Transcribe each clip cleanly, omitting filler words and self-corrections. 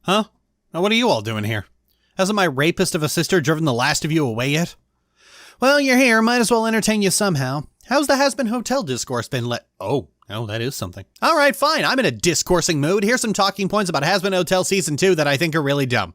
Huh? Now what are you all doing here? Hasn't my rapist of a sister driven the last of you away yet? Well, you're here, might as well entertain you somehow. How's the Hazbin Hotel discourse been Oh, that is something. Alright, fine, I'm in a discoursing mood. Here's some talking points about Hazbin Hotel Season 2 that I think are really dumb.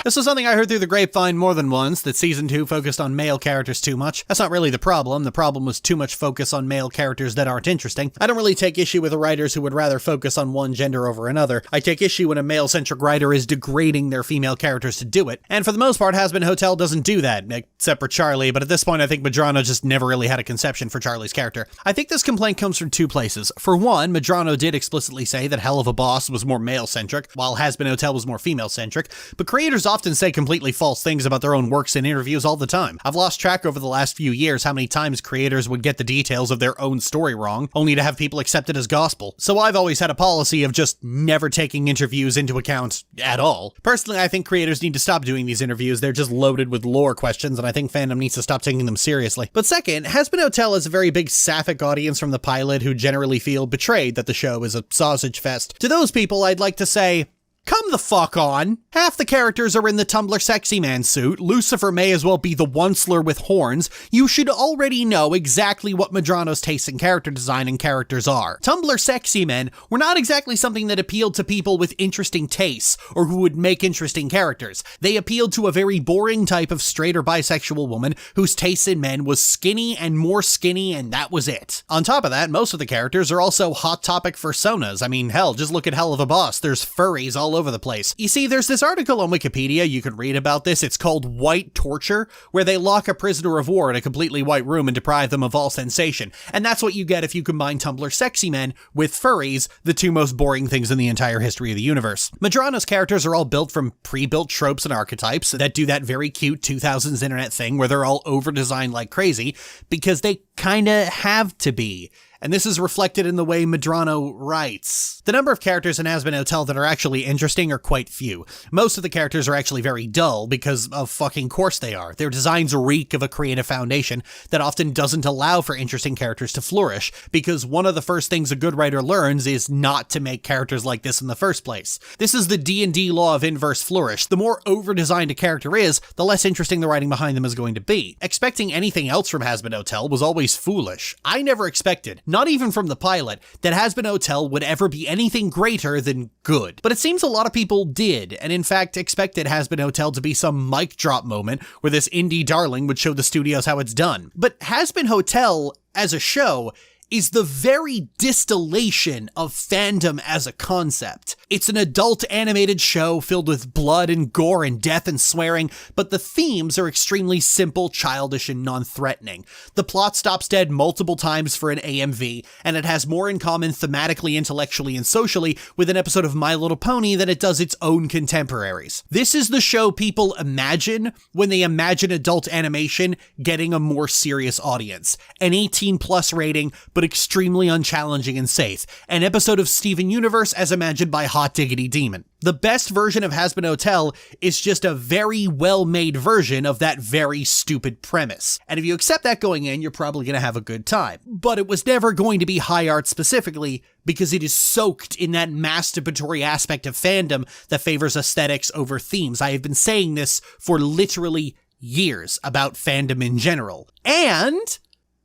This was something I heard through the grapevine more than once, that Season 2 focused on male characters too much. That's not really the problem. The problem was too much focus on male characters that aren't interesting. I don't really take issue with the writers who would rather focus on one gender over another. I take issue when a male-centric writer is degrading their female characters to do it. And for the most part, Hazbin Hotel doesn't do that, except for Charlie, but at this point I think Medrano just never really had a conception for Charlie's character. I think this complaint comes from two places. For one, Medrano did explicitly say that Hell of a Boss was more male-centric, while Hazbin Hotel was more female-centric, but creators often say completely false things about their own works in interviews all the time. I've lost track over the last few years how many times creators would get the details of their own story wrong, only to have people accept it as gospel. So I've always had a policy of just never taking interviews into account at all. Personally, I think creators need to stop doing these interviews. They're just loaded with lore questions, and I think fandom needs to stop taking them seriously. But second, Hazbin Hotel has a very big sapphic audience from the pilot who generally feel betrayed that the show is a sausage fest. To those people, I'd like to say, come the fuck on. Half the characters are in the Tumblr sexy man suit. Lucifer may as well be the Onceler with horns. You should already know exactly what Medrano's taste in character design and characters are. Tumblr sexy men were not exactly something that appealed to people with interesting tastes or who would make interesting characters. They appealed to a very boring type of straight or bisexual woman whose taste in men was skinny and more skinny, and that was it. On top of that, most of the characters are also hot topic personas. I mean, hell, just look at Hell of a Boss. There's furries all over the place. You see, there's this article on Wikipedia, you can read about this, it's called White Torture, where they lock a prisoner of war in a completely white room and deprive them of all sensation. And that's what you get if you combine Tumblr sexy men with furries, the two most boring things in the entire history of the universe. Medrano's characters are all built from pre-built tropes and archetypes that do that very cute 2000s internet thing where they're all over-designed like crazy, because they kinda have to be. And this is reflected in the way Medrano writes. The number of characters in Hazbin Hotel that are actually interesting are quite few. Most of the characters are actually very dull because of fucking course they are. Their designs reek of a creative foundation that often doesn't allow for interesting characters to flourish, because one of the first things a good writer learns is not to make characters like this in the first place. This is the D&D law of inverse flourish. The more over-designed a character is, the less interesting the writing behind them is going to be. Expecting anything else from Hazbin Hotel was always foolish. I never expected, not even from the pilot, that Hazbin Hotel would ever be anything greater than good. But it seems a lot of people did, and in fact expected Hazbin Hotel to be some mic drop moment where this indie darling would show the studios how it's done. But Hazbin Hotel, as a show, is the very distillation of fandom as a concept. It's an adult animated show filled with blood and gore and death and swearing, but the themes are extremely simple, childish, and non-threatening. The plot stops dead multiple times for an AMV, and it has more in common thematically, intellectually, and socially with an episode of My Little Pony than it does its own contemporaries. This is the show people imagine when they imagine adult animation getting a more serious audience. An 18+ rating, but extremely unchallenging and safe. An episode of Steven Universe as imagined by Hot Diggity Demon. The best version of Hazbin Hotel is just a very well-made version of that very stupid premise. And if you accept that going in, you're probably going to have a good time. But it was never going to be high art specifically, because it is soaked in that masturbatory aspect of fandom that favors aesthetics over themes. I have been saying this for literally years about fandom in general. And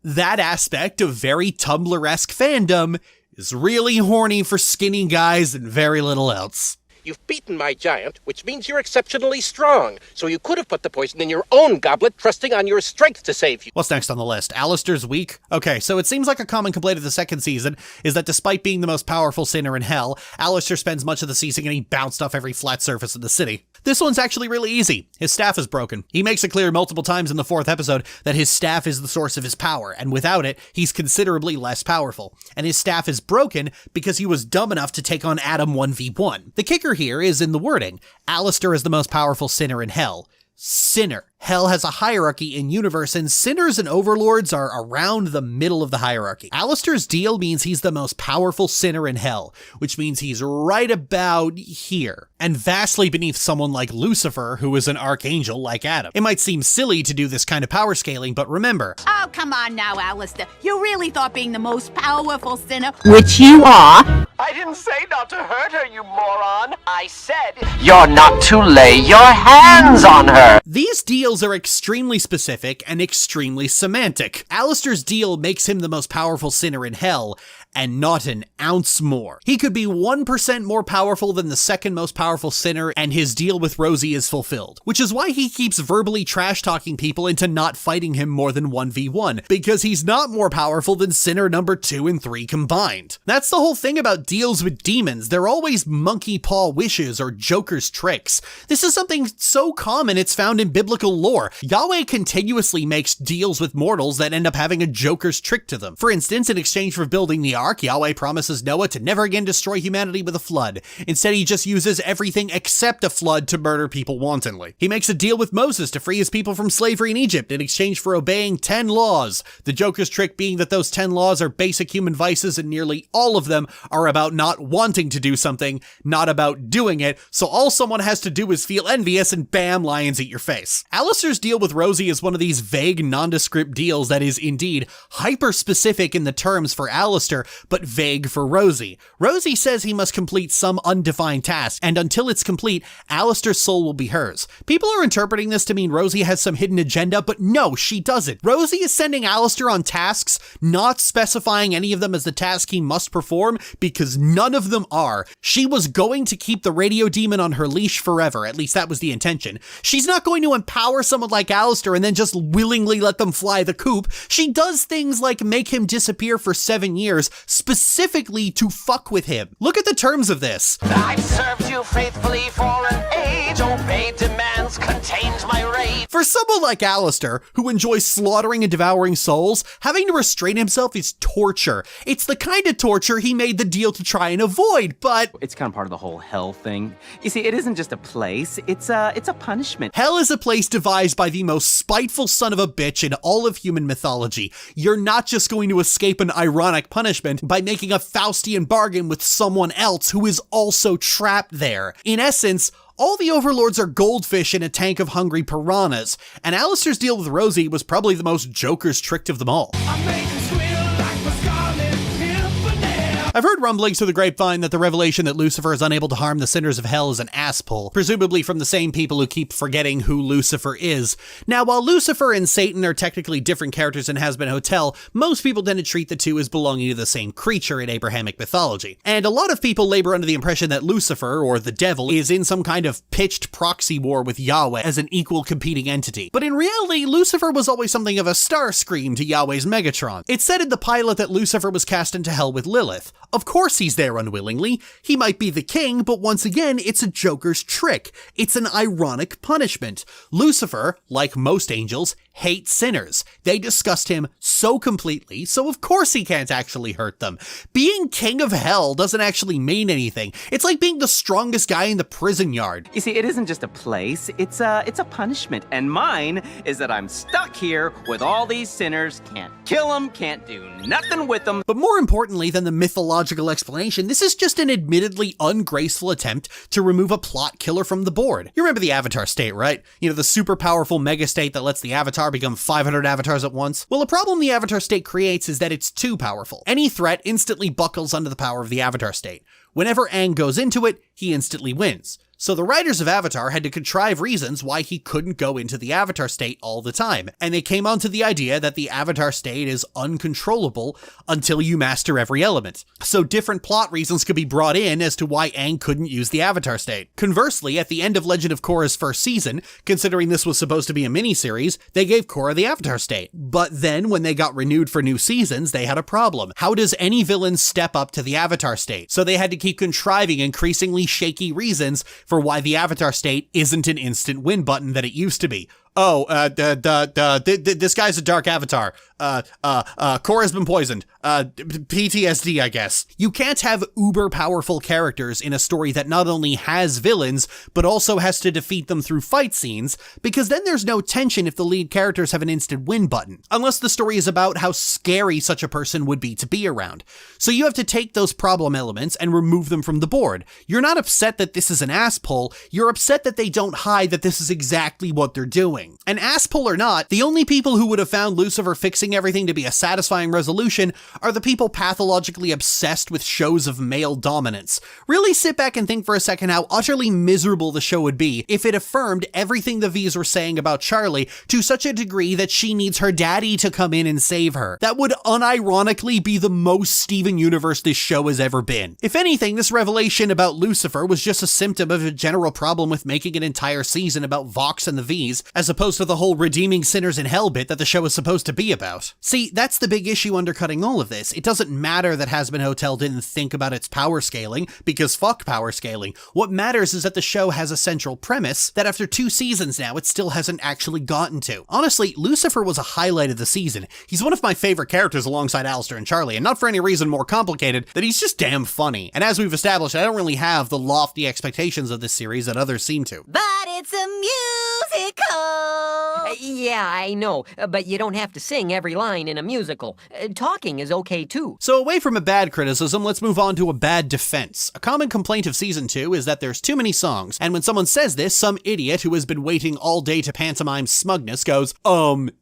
that aspect of very Tumblr-esque fandom is really horny for skinny guys and very little else. You've beaten my giant, which means you're exceptionally strong, so you could have put the poison in your own goblet, trusting on your strength to save you. What's next on the list? Alastor's weak? Okay, so it seems like a common complaint of the second season is that despite being the most powerful sinner in hell, Alastor spends much of the season getting bounced off every flat surface in the city. This one's actually really easy. His staff is broken. He makes it clear multiple times in the 4th episode that his staff is the source of his power, and without it, he's considerably less powerful. And his staff is broken because he was dumb enough to take on Adam 1v1. The kicker here is in the wording. Alastor is the most powerful sinner in hell. Sinner. Hell has a hierarchy in universe, and sinners and overlords are around the middle of the hierarchy. Alastor's deal means he's the most powerful sinner in hell, which means he's right about here, and vastly beneath someone like Lucifer, who is an archangel like Adam. It might seem silly to do this kind of power scaling, but remember. Oh, come on now, Alastor. You really thought being the most powerful sinner, which you are. I didn't say not to hurt her, you moron. I said You're not to lay your hands on her. These deals are extremely specific and extremely semantic. Alastor's deal makes him the most powerful sinner in hell, and not an ounce more. He could be 1% more powerful than the second most powerful sinner, and his deal with Rosie is fulfilled. Which is why he keeps verbally trash-talking people into not fighting him more than 1v1, because he's not more powerful than sinner number 2 and 3 combined. That's the whole thing about deals with demons. They're always monkey paw wishes or Joker's tricks. This is something so common it's found in biblical lore. Yahweh continuously makes deals with mortals that end up having a Joker's trick to them. For instance, in exchange for building the ark, Yahweh promises Noah to never again destroy humanity with a flood. Instead, he just uses everything except a flood to murder people wantonly. He makes a deal with Moses to free his people from slavery in Egypt in exchange for obeying 10 laws. The Joker's trick being that those 10 laws are basic human vices, and nearly all of them are about not wanting to do something, not about doing it, so all someone has to do is feel envious and bam, lions eat your face. Alastor's deal with Rosie is one of these vague, nondescript deals that is indeed hyper-specific in the terms for Alastor, but vague for Rosie. Rosie says he must complete some undefined task, and until it's complete, Alastor's soul will be hers. People are interpreting this to mean Rosie has some hidden agenda, but no, she doesn't. Rosie is sending Alastor on tasks, not specifying any of them as the task he must perform, because none of them are. She was going to keep the radio demon on her leash forever, at least that was the intention. She's not going to empower someone like Alastor and then just willingly let them fly the coop. She does things like make him disappear for 7 years, specifically to fuck with him. Look at the terms of this. I've served you faithfully for an age. Obeyed demands, contained my rage. For someone like Alastor, who enjoys slaughtering and devouring souls, having to restrain himself is torture. It's the kind of torture he made the deal to try and avoid, but it's kind of part of the whole hell thing. You see, it isn't just a place, it's a punishment. Hell is a place devised by the most spiteful son of a bitch in all of human mythology. You're not just going to escape an ironic punishment by making a Faustian bargain with someone else who is also trapped there. In essence, all the overlords are goldfish in a tank of hungry piranhas, and Alastor's deal with Rosie was probably the most Joker's tricked of them all. I've heard rumblings through the grapevine that the revelation that Lucifer is unable to harm the sinners of hell is an ass pull, presumably from the same people who keep forgetting who Lucifer is. Now, while Lucifer and Satan are technically different characters in Hazbin Hotel, most people tend to treat the two as belonging to the same creature in Abrahamic mythology. And a lot of people labor under the impression that Lucifer, or the devil, is in some kind of pitched proxy war with Yahweh as an equal competing entity. But in reality, Lucifer was always something of a Starscream to Yahweh's Megatron. It said in the pilot that Lucifer was cast into hell with Lilith. Of course he's there unwillingly. He might be the king, but once again, it's a Joker's trick. It's an ironic punishment. Lucifer, like most angels, hates sinners. They disgust him so completely, so of course he can't actually hurt them. Being king of hell doesn't actually mean anything. It's like being the strongest guy in the prison yard. You see, it isn't just a place, it's a punishment. And mine is that I'm stuck here with all these sinners, can't kill them, can't do nothing with them. But more importantly than the mythological explanation, this is just an admittedly ungraceful attempt to remove a plot killer from the board. You remember the Avatar state, right? You know, the super powerful mega state that lets the Avatar become 500 avatars at once? Well, a problem the Avatar state creates is that it's too powerful. Any threat instantly buckles under the power of the Avatar state. Whenever Aang goes into it, he instantly wins. So the writers of Avatar had to contrive reasons why he couldn't go into the Avatar state all the time, and they came onto the idea that the Avatar state is uncontrollable until you master every element. So different plot reasons could be brought in as to why Aang couldn't use the Avatar state. Conversely, at the end of Legend of Korra's first season, considering this was supposed to be a miniseries, they gave Korra the Avatar state. But then, when they got renewed for new seasons, they had a problem. How does any villain step up to the Avatar state? So they had to keep contriving increasingly shaky reasons for why the Avatar state isn't an instant win button that it used to be. This guy's a dark avatar. Cora's been poisoned. PTSD, I guess. You can't have uber powerful characters in a story that not only has villains, but also has to defeat them through fight scenes, because then there's no tension if the lead characters have an instant win button, unless the story is about how scary such a person would be to be around. So you have to take those problem elements and remove them from the board. You're not upset that this is an ass pull, you're upset that they don't hide that this is exactly what they're doing. And ass pull or not, the only people who would have found Lucifer fixing everything to be a satisfying resolution are the people pathologically obsessed with shows of male dominance. Really sit back and think for a second how utterly miserable the show would be if it affirmed everything the V's were saying about Charlie to such a degree that she needs her daddy to come in and save her. That would unironically be the most Steven Universe this show has ever been. If anything, this revelation about Lucifer was just a symptom of a general problem with making an entire season about Vox and the V's, as opposed to the whole redeeming sinners in hell bit that the show is supposed to be about. See, that's the big issue undercutting all of this. It doesn't matter that Hazbin Hotel didn't think about its power scaling, because fuck power scaling. What matters is that the show has a central premise that after 2 seasons now, it still hasn't actually gotten to. Honestly, Lucifer was a highlight of the season. He's one of my favorite characters alongside Alastor and Charlie, and not for any reason more complicated than he's just damn funny. And as we've established, I don't really have the lofty expectations of this series that others seem to. But it's a musical! Yeah, I know, but you don't have to sing every line in a musical. Talking is okay too. So away from a bad criticism, let's move on to a bad defense. A common complaint of season 2 is that there's too many songs, and when someone says this, some idiot who has been waiting all day to pantomime smugness goes,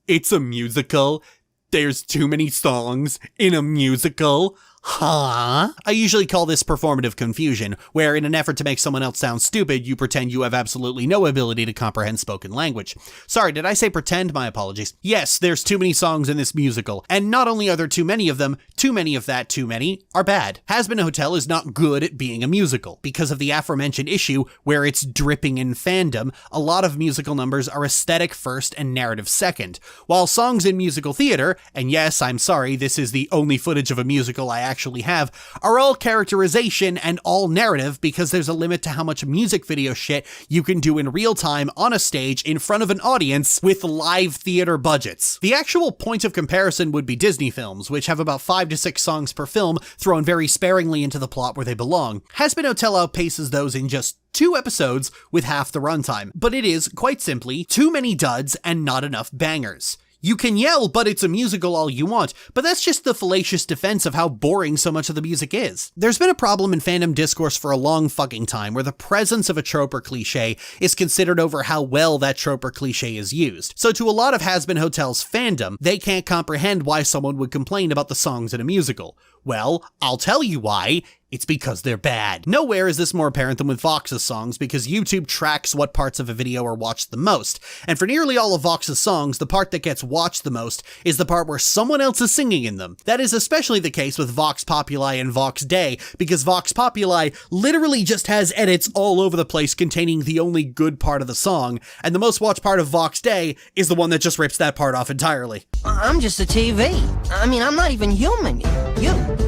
it's a musical? There's too many songs in a musical? Huh? I usually call this performative confusion, where in an effort to make someone else sound stupid, you pretend you have absolutely no ability to comprehend spoken language. Sorry, did I say pretend? My apologies. Yes, there's too many songs in this musical, and not only are there too many of them, too many of that too many are bad. Hazbin Hotel is not good at being a musical. Because of the aforementioned issue, where it's dripping in fandom, a lot of musical numbers are aesthetic first and narrative second, while songs in musical theater, and yes, I'm sorry, this is the only footage of a musical I actually have, are all characterization and all narrative, because there's a limit to how much music video shit you can do in real time on a stage in front of an audience with live theater budgets. The actual point of comparison would be Disney films, which have about 5 to 6 songs per film thrown very sparingly into the plot where they belong. Hazbin Hotel outpaces those in just 2 episodes with half the runtime, but it is, quite simply, too many duds and not enough bangers. You can yell, but it's a musical all you want, but that's just the fallacious defense of how boring so much of the music is. There's been a problem in fandom discourse for a long fucking time where the presence of a trope or cliche is considered over how well that trope or cliche is used. So to a lot of Hazbin Hotel's fandom, they can't comprehend why someone would complain about the songs in a musical. Well, I'll tell you why. It's because they're bad. Nowhere is this more apparent than with Vox's songs, because YouTube tracks what parts of a video are watched the most. And for nearly all of Vox's songs, the part that gets watched the most is the part where someone else is singing in them. That is especially the case with Vox Populi and Vox Day, because Vox Populi literally just has edits all over the place containing the only good part of the song, and the most watched part of Vox Day is the one that just rips that part off entirely. I'm just a TV. I mean, I'm not even human.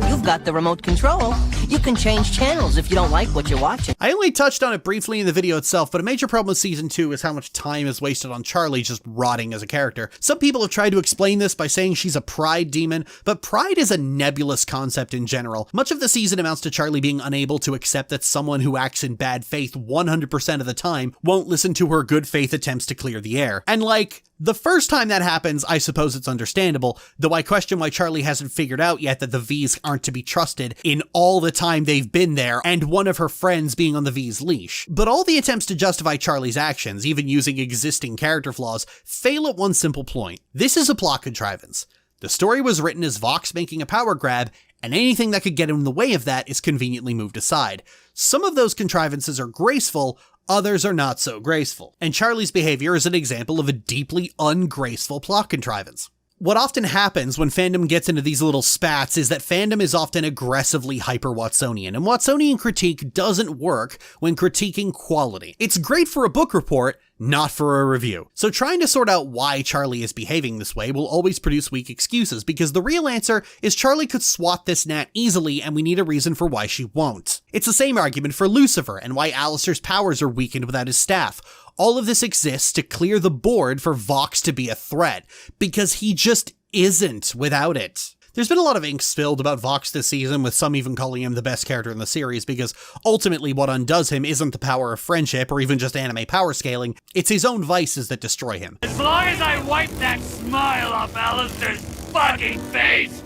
You've got the remote control. You can change channels if you don't like what you're watching. I only touched on it briefly in the video itself, but a major problem with season 2 is how much time is wasted on Charlie just rotting as a character. Some people have tried to explain this by saying she's a pride demon, but pride is a nebulous concept in general. Much of the season amounts to Charlie being unable to accept that someone who acts in bad faith 100% of the time won't listen to her good faith attempts to clear the air. And like, the first time that happens, I suppose it's understandable, though I question why Charlie hasn't figured out yet that the V's aren't to be trusted in all the time they've been there, and one of her friends being on the V's leash. But all the attempts to justify Charlie's actions, even using existing character flaws, fail at one simple point. This is a plot contrivance. The story was written as Vox making a power grab, and anything that could get in the way of that is conveniently moved aside. Some of those contrivances are graceful, others are not so graceful, and Charlie's behavior is an example of a deeply ungraceful plot contrivance. What often happens when fandom gets into these little spats is that fandom is often aggressively hyper-Watsonian, and Watsonian critique doesn't work when critiquing quality. It's great for a book report, not for a review. So trying to sort out why Charlie is behaving this way will always produce weak excuses, because the real answer is Charlie could swat this gnat easily and we need a reason for why she won't. It's the same argument for Lucifer and why Alastor's powers are weakened without his staff. All of this exists to clear the board for Vox to be a threat, because he just isn't without it. There's been a lot of ink spilled about Vox this season, with some even calling him the best character in the series, because ultimately what undoes him isn't the power of friendship or even just anime power scaling, it's his own vices that destroy him. As long as I wipe that smile off Alastor's fucking face,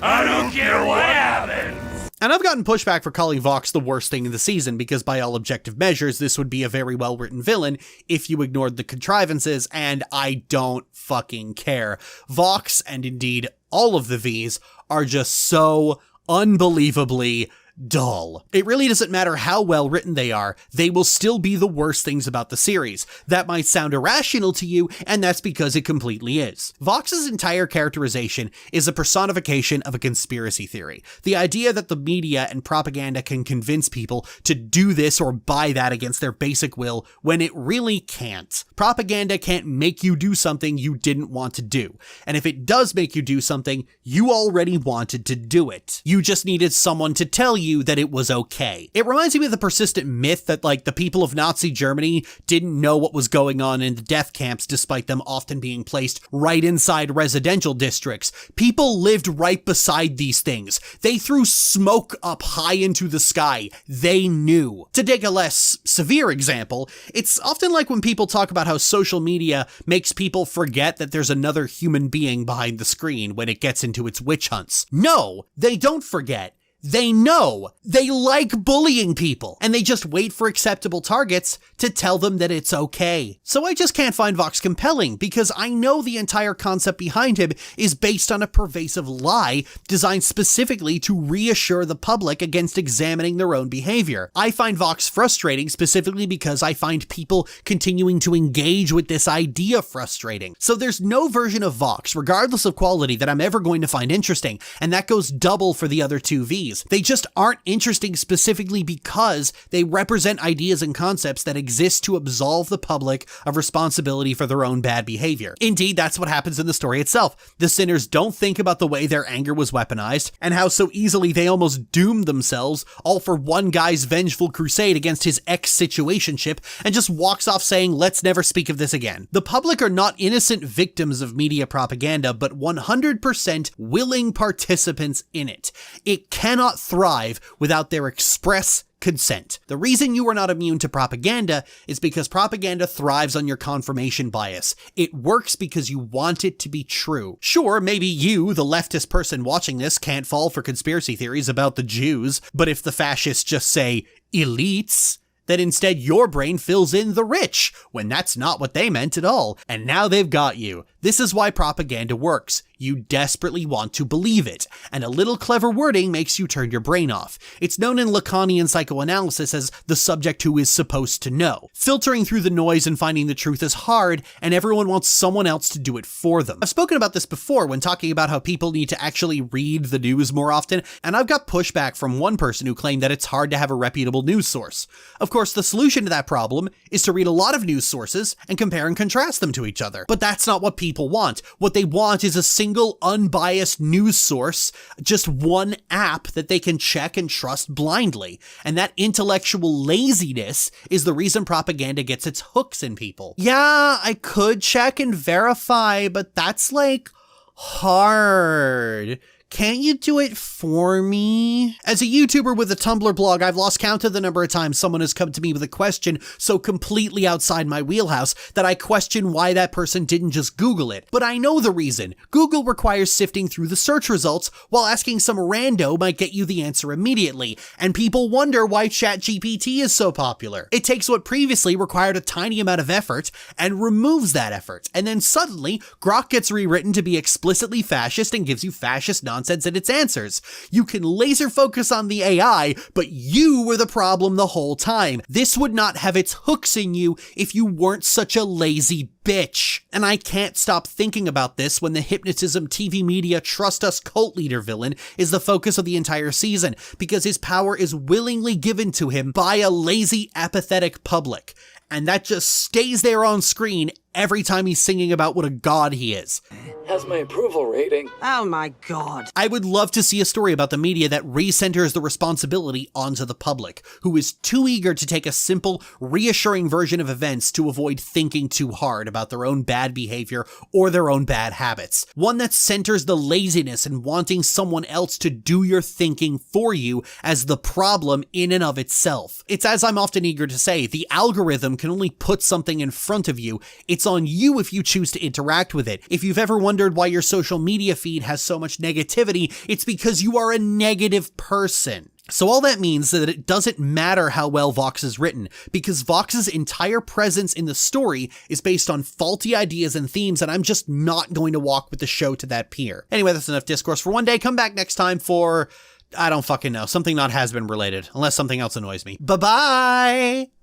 I don't care what happens. And I've gotten pushback for calling Vox the worst thing in the season, because by all objective measures, this would be a very well-written villain if you ignored the contrivances, and I don't fucking care. Vox, and indeed all of the Vs, are just so unbelievably dull. It really doesn't matter how well written they are, they will still be the worst things about the series. That might sound irrational to you, and that's because it completely is. Vox's entire characterization is a personification of a conspiracy theory. The idea that the media and propaganda can convince people to do this or buy that against their basic will, when it really can't. Propaganda can't make you do something you didn't want to do. And if it does make you do something, you already wanted to do it. You just needed someone to tell you that it was okay. It reminds me of the persistent myth that, like, the people of Nazi Germany didn't know what was going on in the death camps, despite them often being placed right inside residential districts. People lived right beside these things. They threw smoke up high into the sky. They knew. To take a less severe example, it's often like when people talk about how social media makes people forget that there's another human being behind the screen when it gets into its witch hunts. No, they don't forget. They know. They like bullying people, and they just wait for acceptable targets to tell them that it's okay. So I just can't find Vox compelling, because I know the entire concept behind him is based on a pervasive lie designed specifically to reassure the public against examining their own behavior. I find Vox frustrating specifically because I find people continuing to engage with this idea frustrating. So there's no version of Vox, regardless of quality, that I'm ever going to find interesting, and that goes double for the other two Vs. They just aren't interesting specifically because they represent ideas and concepts that exist to absolve the public of responsibility for their own bad behavior. Indeed, that's what happens in the story itself. The sinners don't think about the way their anger was weaponized, and how so easily they almost doomed themselves, all for one guy's vengeful crusade against his ex-situationship, and just walks off saying, let's never speak of this again. The public are not innocent victims of media propaganda, but 100% willing participants in it. It cannot thrive without their express consent. The reason you are not immune to propaganda is because propaganda thrives on your confirmation bias. It works because you want it to be true. Sure, maybe you, the leftist person watching this, can't fall for conspiracy theories about the Jews, but if the fascists just say elites, then instead your brain fills in the rich, when that's not what they meant at all. And now they've got you. This is why propaganda works. You desperately want to believe it, and a little clever wording makes you turn your brain off. It's known in Lacanian psychoanalysis as the subject who is supposed to know. Filtering through the noise and finding the truth is hard, and everyone wants someone else to do it for them. I've spoken about this before when talking about how people need to actually read the news more often, and I've got pushback from one person who claimed that it's hard to have a reputable news source. Of course, the solution to that problem is to read a lot of news sources and compare and contrast them to each other. But that's not what people want. What they want is a single unbiased news source, just one app that they can check and trust blindly. And that intellectual laziness is the reason propaganda gets its hooks in people. Yeah, I could check and verify, but that's like hard. Can't you do it for me? As a YouTuber with a Tumblr blog, I've lost count of the number of times someone has come to me with a question so completely outside my wheelhouse that I question why that person didn't just Google it. But I know the reason. Google requires sifting through the search results, while asking some rando might get you the answer immediately, and people wonder why ChatGPT is so popular. It takes what previously required a tiny amount of effort and removes that effort, and then suddenly Grok gets rewritten to be explicitly fascist and gives you fascist nonsense in its answers. You can laser focus on the AI, but you were the problem the whole time. This would not have its hooks in you if you weren't such a lazy bitch. And I can't stop thinking about this when the hypnotism TV media trust us cult leader villain is the focus of the entire season, because his power is willingly given to him by a lazy, apathetic public. And that just stays there on screen every time he's singing about what a god he is. Has my approval rating. Oh my god. I would love to see a story about the media that recenters the responsibility onto the public, who is too eager to take a simple, reassuring version of events to avoid thinking too hard about their own bad behavior or their own bad habits. One that centers the laziness and wanting someone else to do your thinking for you as the problem in and of itself. It's as I'm often eager to say, the algorithm can only put something in front of you. It's on you if you choose to interact with it. If you've ever wondered why your social media feed has so much negativity, it's because you are a negative person. So all that means that it doesn't matter how well Vox is written, because Vox's entire presence in the story is based on faulty ideas and themes, and I'm just not going to walk with the show to that pier. Anyway, that's enough discourse for one day. Come back next time for, I don't fucking know, something not Hazbin related, unless something else annoys me. Bye-bye!